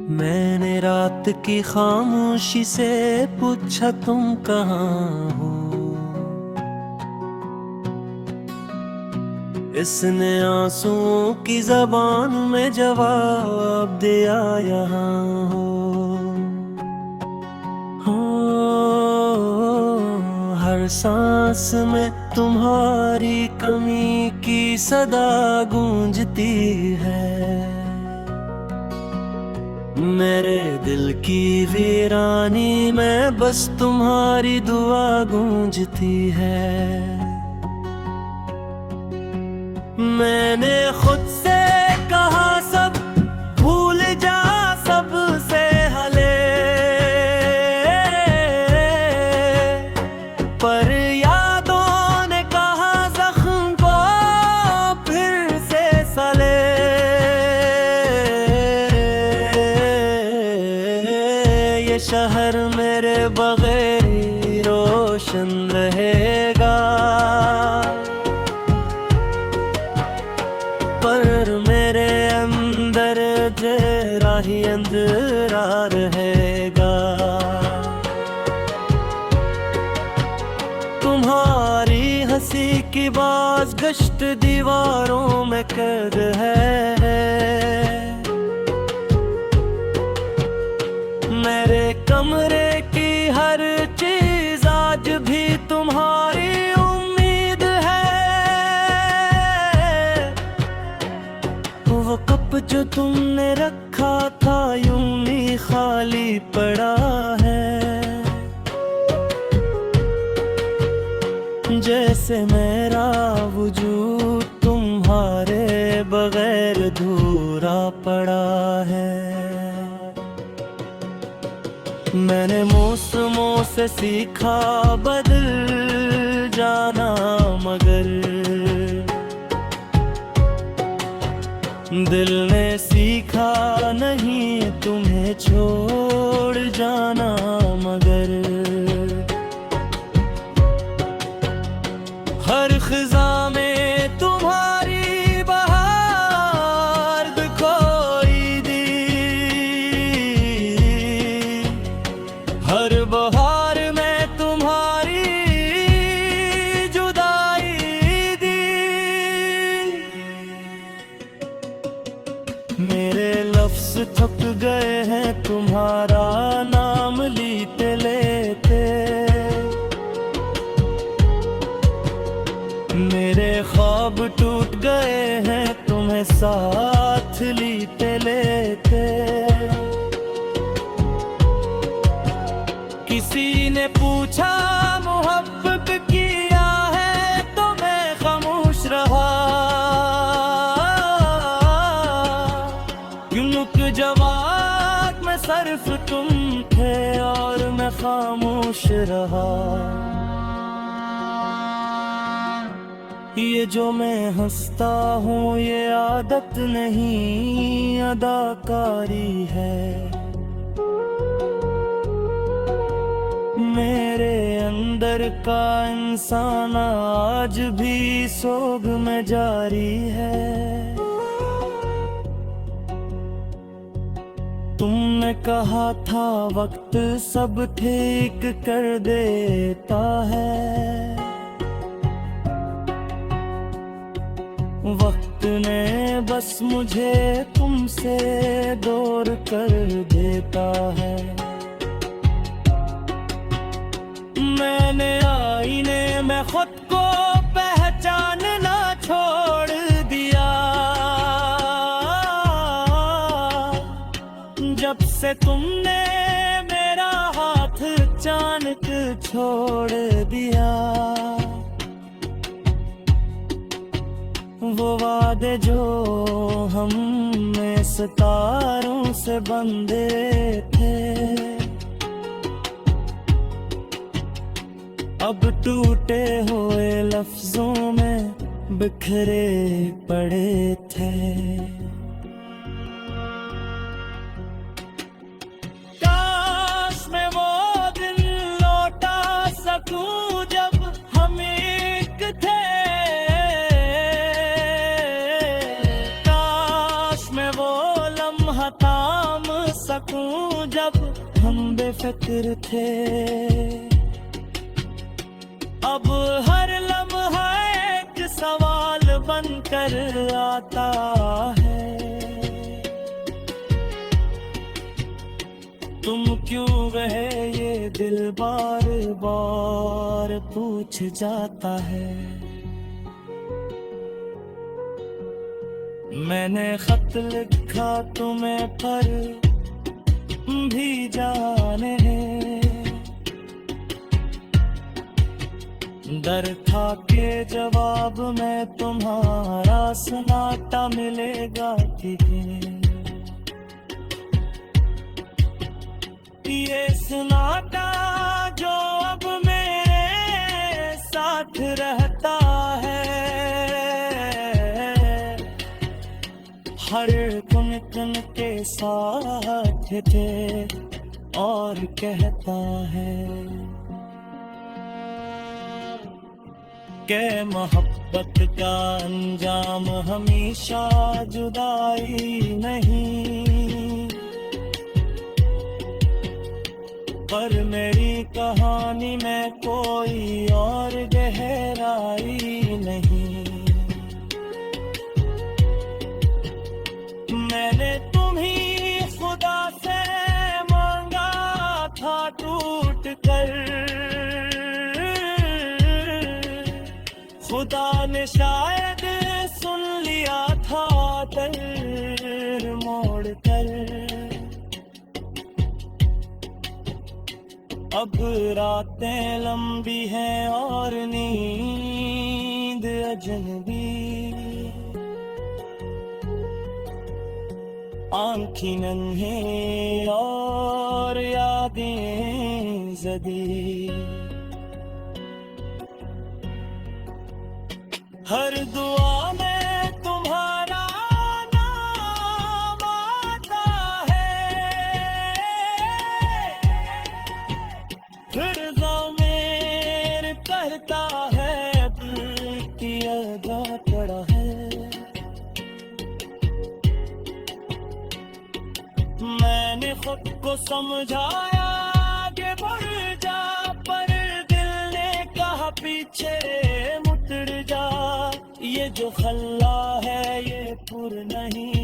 मैंने रात की खामोशी से पूछा तुम कहाँ हो। इसने आंसुओं की जबान में जवाब दिया यहाँ हो। हर सांस में तुम्हारी कमी की सदा गूंजती है। मेरे दिल की वीरानी में बस तुम्हारी दुआ गूंजती है। मैंने खुद से कहा सब भूल जा, सबसे हले, पर यादों ने कहा जख्म को फिर से सले। ये शहर मेरे बगैर ही रोशन रहेगा, पर मेरे अंदर जरा ही अंधेरा रहेगा। तुम्हारी हंसी की बाज गश्त दीवारों में कैद है। मेरे कमरे की हर चीज आज भी तुम्हारी उम्मीद है। वो कप जो तुमने रखा था यूं ही खाली पड़ा है। जैसे मेरा वजूद तुम्हारे बगैर अधूरा पड़ा है। मैंने मौसमों से सीखा बदल जाना, मगर दिल ने सीखा नहीं तुम्हें छोड़ जाना। मगर हर खिजा में तुम्हारी बहार खोई दी, हर बहार में तुम्हारी जुदाई दी। मेरे लफ्ज थक गए हैं तुम्हारा नाम लेते लेते। मेरे ख्वाब टूट गए हैं तुम्हें साथ लेते लेते। किसी ने पूछा मोहब्बत किया है तो मैं खामोश रहा, क्योंकि जवाब में सिर्फ तुम थे और मैं खामोश रहा। ये जो मैं हंसता हूँ ये आदत नहीं अदाकारी है। मेरे अंदर का इंसान आज भी सोग में जारी है। तुमने कहा था वक्त सब ठीक कर देता है। वक्त ने बस मुझे तुमसे दूर कर देता है। मैंने आईने में खुद को पहचानना छोड़ दिया। जब से तुमने मेरा हाथ अचानक छोड़ दिया। वो वादे जो हमने सितारों से बंधे थे, अब टूटे हुए लफ्जों में बिखरे पड़े थे। काश मैं वो दिन लौटा सकूं जब हम एक थे। कहाँ थाम सकूं जब हम बेफिक्र थे। अब हर लम्हा एक सवाल बनकर आता है, तुम क्यों गए ये दिल बार बार पूछ जाता है। मैंने खत लिखा तुम्हें पर भी जाने, डर था के जवाब में तुम्हारा सन्नाटा मिलेगा कि ये सन्नाटा जो अब मेरे साथ रहता है, हर कुन के साथ थे और कहता है के मोहब्बत का अंजाम हमेशा जुदाई नहीं, पर मेरी कहानी में कोई और गहराई नहीं। मैंने तुम्हीं खुदा से मांगा था टूट कर, खुदा ने शायद सुन लिया था दिल मोड़ कर। अब रातें लंबी हैं और नींद अजनबी, आँखें नन्हे और यादें ज़दी। हर दुआ में तुम्हारा नाम आता है, फिर ज़मीर कहता है दिल की अदा पड़ा है। मैंने खुद को समझाया आगे बढ़ जा, पर दिल ने कहा पीछे मुड़ जा। ये जो खल्ला है ये पुर नहीं,